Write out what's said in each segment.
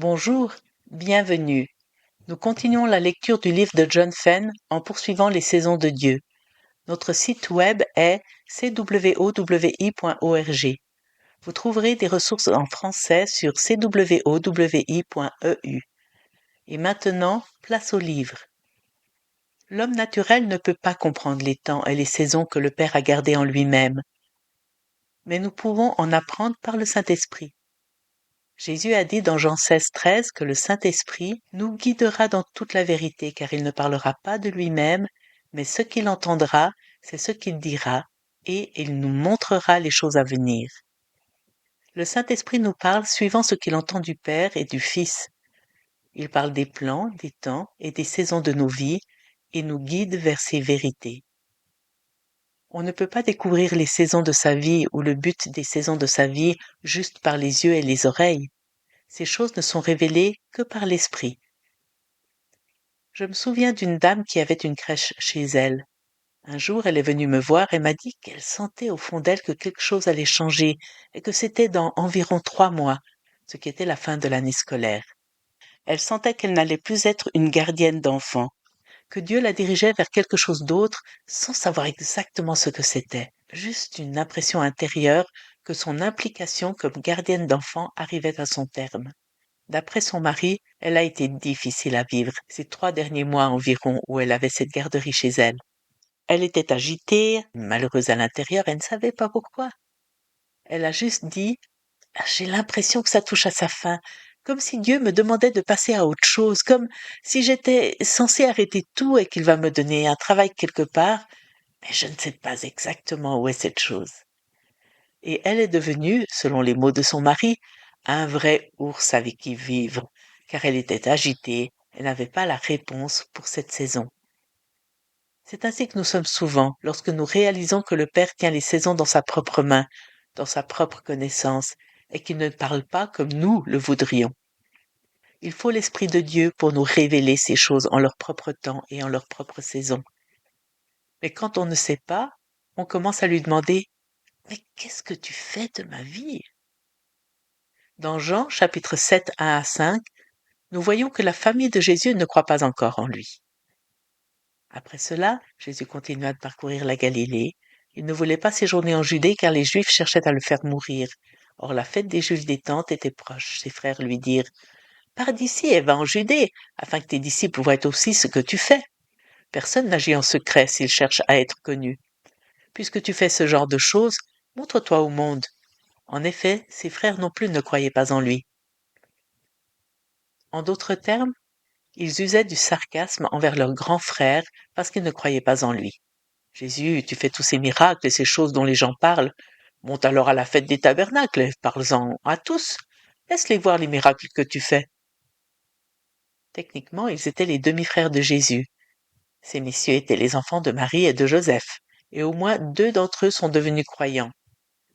Bonjour, bienvenue. Nous continuons la lecture du livre de John Fenn en poursuivant les saisons de Dieu. Notre site web est cwowi.org. Vous trouverez des ressources en français sur cwowi.eu. Et maintenant, place au livre. L'homme naturel ne peut pas comprendre les temps et les saisons que le Père a gardés en lui-même. Mais nous pouvons en apprendre par le Saint-Esprit. Jésus a dit dans Jean 16,13 que le Saint-Esprit nous guidera dans toute la vérité, car il ne parlera pas de lui-même, mais ce qu'il entendra, c'est ce qu'il dira, et il nous montrera les choses à venir. Le Saint-Esprit nous parle suivant ce qu'il entend du Père et du Fils. Il parle des plans, des temps et des saisons de nos vies, et nous guide vers ces vérités. On ne peut pas découvrir les saisons de sa vie ou le but des saisons de sa vie juste par les yeux et les oreilles. Ces choses ne sont révélées que par l'esprit. Je me souviens d'une dame qui avait une crèche chez elle. Un jour, elle est venue me voir et m'a dit qu'elle sentait au fond d'elle que quelque chose allait changer et que c'était dans environ 3 mois, ce qui était la fin de l'année scolaire. Elle sentait qu'elle n'allait plus être une gardienne d'enfants, que Dieu la dirigeait vers quelque chose d'autre sans savoir exactement ce que c'était, juste une impression intérieure que son implication comme gardienne d'enfants arrivait à son terme. D'après son mari, elle a été difficile à vivre ces 3 derniers mois environ où elle avait cette garderie chez elle. Elle était agitée, malheureuse à l'intérieur, elle ne savait pas pourquoi. Elle a juste dit « J'ai l'impression que ça touche à sa fin, comme si Dieu me demandait de passer à autre chose, comme si j'étais censée arrêter tout et qu'il va me donner un travail quelque part, mais je ne sais pas exactement où est cette chose. » Et elle est devenue, selon les mots de son mari, un vrai ours avec qui vivre, car elle était agitée, elle n'avait pas la réponse pour cette saison. C'est ainsi que nous sommes souvent, lorsque nous réalisons que le Père tient les saisons dans sa propre main, dans sa propre connaissance, et qu'il ne parle pas comme nous le voudrions. Il faut l'Esprit de Dieu pour nous révéler ces choses en leur propre temps et en leur propre saison. Mais quand on ne sait pas, on commence à lui demander « Mais qu'est-ce que tu fais de ma vie ?» Dans Jean, chapitre 7, 1 à 5, nous voyons que la famille de Jésus ne croit pas encore en lui. Après cela, Jésus continua de parcourir la Galilée. Il ne voulait pas séjourner en Judée car les Juifs cherchaient à le faire mourir. Or la fête des Juifs des Tentes était proche. Ses frères lui dirent « Pars d'ici et va en Judée, afin que tes disciples voient aussi ce que tu fais. Personne n'agit en secret s'il cherche à être connu. Puisque tu fais ce genre de choses, montre-toi au monde. » En effet, ses frères non plus ne croyaient pas en lui. En d'autres termes, ils usaient du sarcasme envers leur grand frère parce qu'ils ne croyaient pas en lui. Jésus, tu fais tous ces miracles et ces choses dont les gens parlent. Monte alors à la fête des tabernacles et parle-en à tous. Laisse-les voir les miracles que tu fais. Techniquement, ils étaient les demi-frères de Jésus. Ces messieurs étaient les enfants de Marie et de Joseph, et au moins 2 d'entre eux sont devenus croyants.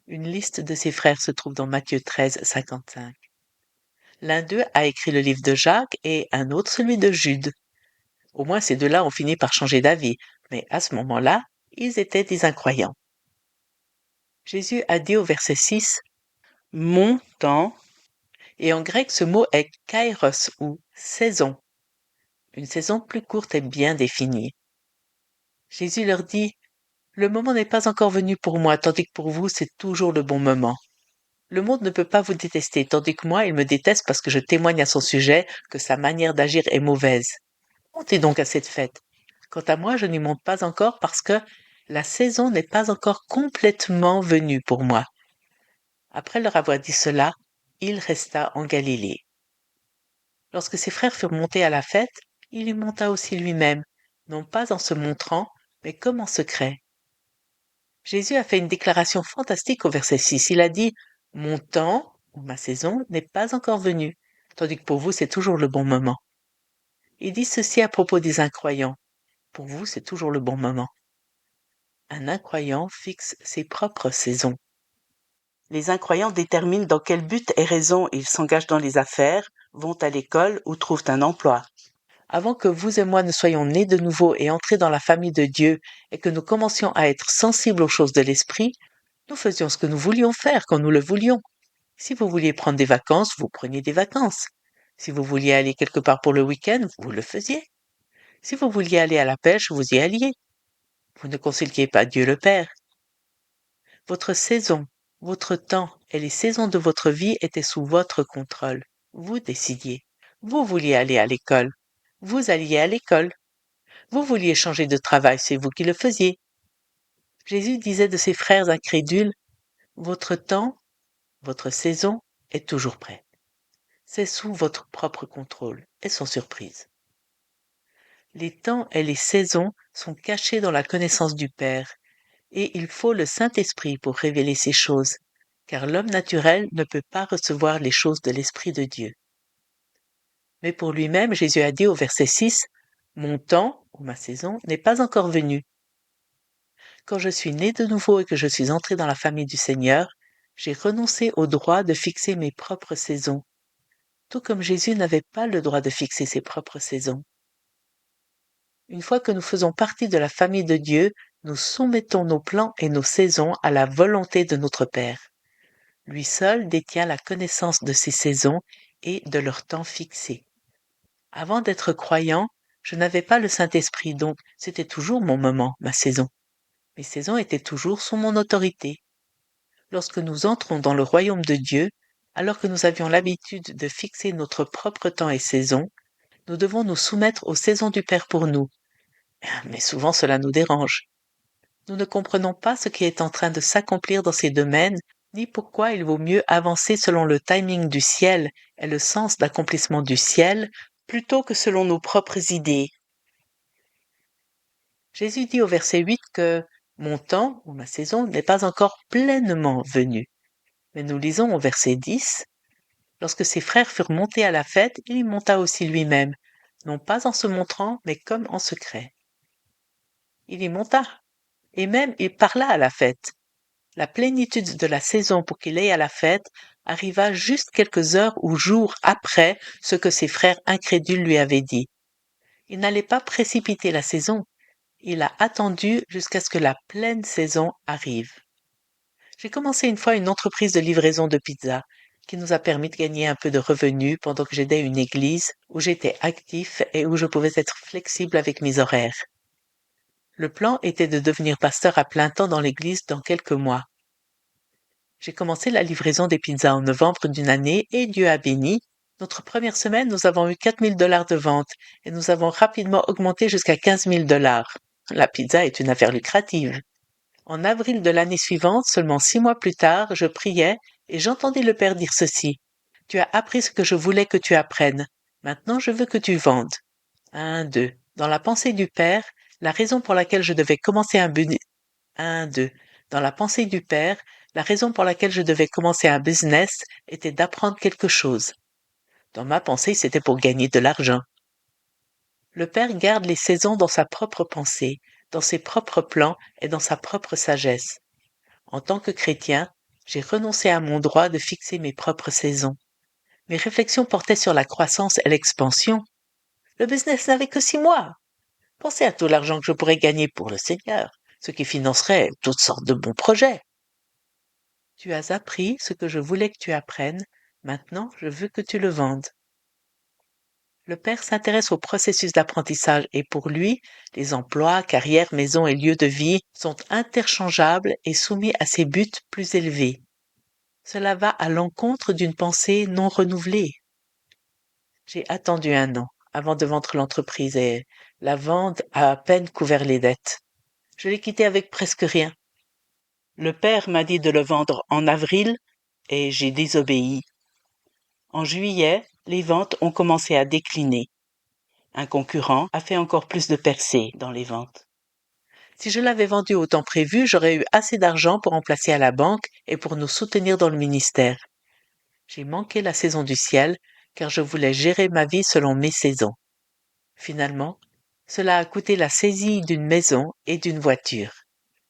Une liste de ces frères se trouve dans Matthieu 13, 55. L'un d'eux a écrit le livre de Jacques et un autre celui de Jude. Au moins ces 2-là ont fini par changer d'avis, mais à ce moment-là, ils étaient des incroyants. Jésus a dit au verset 6 « Mon temps », et en grec ce mot est kairos ou saison. Une saison plus courte est bien définie. Jésus leur dit « Le moment n'est pas encore venu pour moi, tandis que pour vous c'est toujours le bon moment. Le monde ne peut pas vous détester, tandis que moi il me déteste parce que je témoigne à son sujet que sa manière d'agir est mauvaise. Montez donc à cette fête. Quant à moi, je n'y monte pas encore parce que la saison n'est pas encore complètement venue pour moi. » Après leur avoir dit cela, il resta en Galilée. Lorsque ses frères furent montés à la fête, il y monta aussi lui-même, non pas en se montrant, mais comme en secret. Jésus a fait une déclaration fantastique au verset 6. Il a dit « Mon temps, ou ma saison, n'est pas encore venue, tandis que pour vous c'est toujours le bon moment. » Il dit ceci à propos des incroyants. Pour vous c'est toujours le bon moment. Un incroyant fixe ses propres saisons. Les incroyants déterminent dans quel but et raison ils s'engagent dans les affaires, vont à l'école ou trouvent un emploi. Avant que vous et moi ne soyons nés de nouveau et entrés dans la famille de Dieu et que nous commencions à être sensibles aux choses de l'esprit, nous faisions ce que nous voulions faire quand nous le voulions. Si vous vouliez prendre des vacances, vous preniez des vacances. Si vous vouliez aller quelque part pour le week-end, vous le faisiez. Si vous vouliez aller à la pêche, vous y alliez. Vous ne consultiez pas Dieu le Père. Votre saison, votre temps et les saisons de votre vie étaient sous votre contrôle. Vous décidiez. Vous vouliez aller à l'école. Vous alliez à l'école. Vous vouliez changer de travail, c'est vous qui le faisiez. Jésus disait de ses frères incrédules, votre temps, votre saison est toujours prêt. C'est sous votre propre contrôle et sans surprise. Les temps et les saisons sont cachés dans la connaissance du Père, et il faut le Saint-Esprit pour révéler ces choses, car l'homme naturel ne peut pas recevoir les choses de l'Esprit de Dieu. Mais pour lui-même, Jésus a dit au verset 6, « Mon temps, ou ma saison, n'est pas encore venu. » Quand je suis né de nouveau et que je suis entré dans la famille du Seigneur, j'ai renoncé au droit de fixer mes propres saisons, tout comme Jésus n'avait pas le droit de fixer ses propres saisons. Une fois que nous faisons partie de la famille de Dieu, nous soumettons nos plans et nos saisons à la volonté de notre Père. Lui seul détient la connaissance de ces saisons et de leur temps fixé. Avant d'être croyant, je n'avais pas le Saint-Esprit, donc c'était toujours mon moment, ma saison. Mes saisons étaient toujours sous mon autorité. Lorsque nous entrons dans le royaume de Dieu, alors que nous avions l'habitude de fixer notre propre temps et saison, nous devons nous soumettre aux saisons du Père pour nous. Mais souvent cela nous dérange. Nous ne comprenons pas ce qui est en train de s'accomplir dans ces domaines, ni pourquoi il vaut mieux avancer selon le timing du ciel et le sens d'accomplissement du ciel, plutôt que selon nos propres idées. Jésus dit au verset 8 que « Mon temps, ou ma saison, n'est pas encore pleinement venu ». Mais nous lisons au verset 10 « Lorsque ses frères furent montés à la fête, il y monta aussi lui-même, non pas en se montrant, mais comme en secret. » Il y monta, et même il parla à la fête. La plénitude de la saison pour qu'il aille à la fête arriva juste quelques heures ou jours après ce que ses frères incrédules lui avaient dit. Il n'allait pas précipiter la saison, il a attendu jusqu'à ce que la pleine saison arrive. J'ai commencé une fois une entreprise de livraison de pizza qui nous a permis de gagner un peu de revenus pendant que j'aidais une église où j'étais actif et où je pouvais être flexible avec mes horaires. Le plan était de devenir pasteur à plein temps dans l'église dans quelques mois. J'ai commencé la livraison des pizzas en novembre d'une année et Dieu a béni. Notre première semaine, nous avons eu 4 000 $ de vente et nous avons rapidement augmenté jusqu'à 15 000 $. La pizza est une affaire lucrative. En avril de l'année suivante, seulement 6 mois plus tard, je priais et j'entendis le Père dire ceci. « Tu as appris ce que je voulais que tu apprennes. Maintenant, je veux que tu vendes. » 1, 2. Dans la pensée du Père, la raison pour laquelle je devais commencer un business... 1, 2. Dans la pensée du Père, la raison pour laquelle je devais commencer un business était d'apprendre quelque chose. Dans ma pensée, c'était pour gagner de l'argent. Le Père garde les saisons dans sa propre pensée, dans ses propres plans et dans sa propre sagesse. En tant que chrétien, j'ai renoncé à mon droit de fixer mes propres saisons. Mes réflexions portaient sur la croissance et l'expansion. Le business n'avait que 6 mois. Pensez à tout l'argent que je pourrais gagner pour le Seigneur, ce qui financerait toutes sortes de bons projets. Tu as appris ce que je voulais que tu apprennes, maintenant je veux que tu le vendes. Le Père s'intéresse au processus d'apprentissage et pour lui, les emplois, carrières, maisons et lieux de vie sont interchangeables et soumis à ses buts plus élevés. Cela va à l'encontre d'une pensée non renouvelée. J'ai attendu 1 an avant de vendre l'entreprise et la vente a à peine couvert les dettes. Je l'ai quitté avec presque rien. Le Père m'a dit de le vendre en avril et j'ai désobéi. En juillet, les ventes ont commencé à décliner. Un concurrent a fait encore plus de percées dans les ventes. Si je l'avais vendu au temps prévu, j'aurais eu assez d'argent pour en placer à la banque et pour nous soutenir dans le ministère. J'ai manqué la saison du ciel car je voulais gérer ma vie selon mes saisons. Finalement, cela a coûté la saisie d'une maison et d'une voiture.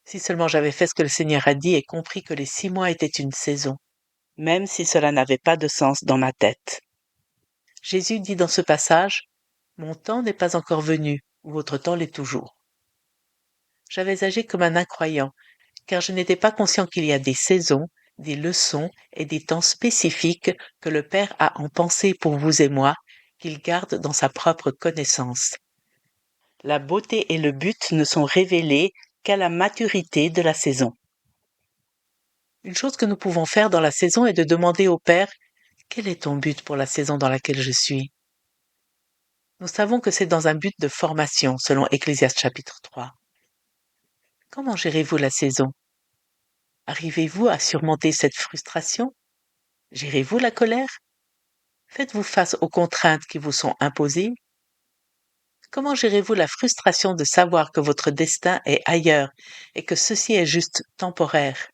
Si seulement j'avais fait ce que le Seigneur a dit et compris que les 6 mois étaient une saison, même si cela n'avait pas de sens dans ma tête. Jésus dit dans ce passage, « Mon temps n'est pas encore venu, votre temps l'est toujours. » J'avais agi comme un incroyant, car je n'étais pas conscient qu'il y a des saisons des leçons et des temps spécifiques que le Père a en pensée pour vous et moi, qu'il garde dans sa propre connaissance. La beauté et le but ne sont révélés qu'à la maturité de la saison. Une chose que nous pouvons faire dans la saison est de demander au Père, quel est ton but pour la saison dans laquelle je suis? Nous savons que c'est dans un but de formation, selon Ecclésiaste chapitre 3. Comment gérez-vous la saison? Arrivez-vous à surmonter cette frustration? Gérez-vous la colère? Faites-vous face aux contraintes qui vous sont imposées? Comment gérez-vous la frustration de savoir que votre destin est ailleurs et que ceci est juste temporaire?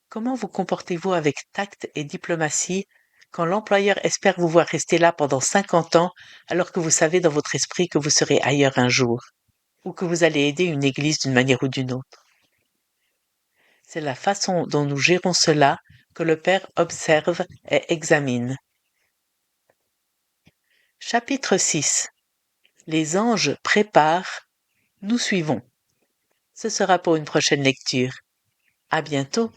Comment vous comportez-vous avec tact et diplomatie quand l'employeur espère vous voir rester là pendant 50 ans alors que vous savez dans votre esprit que vous serez ailleurs un jour ou que vous allez aider une église d'une manière ou d'une autre? C'est la façon dont nous gérons cela que le Père observe et examine. Chapitre 6. Les anges préparent, nous suivons. Ce sera pour une prochaine lecture. À bientôt.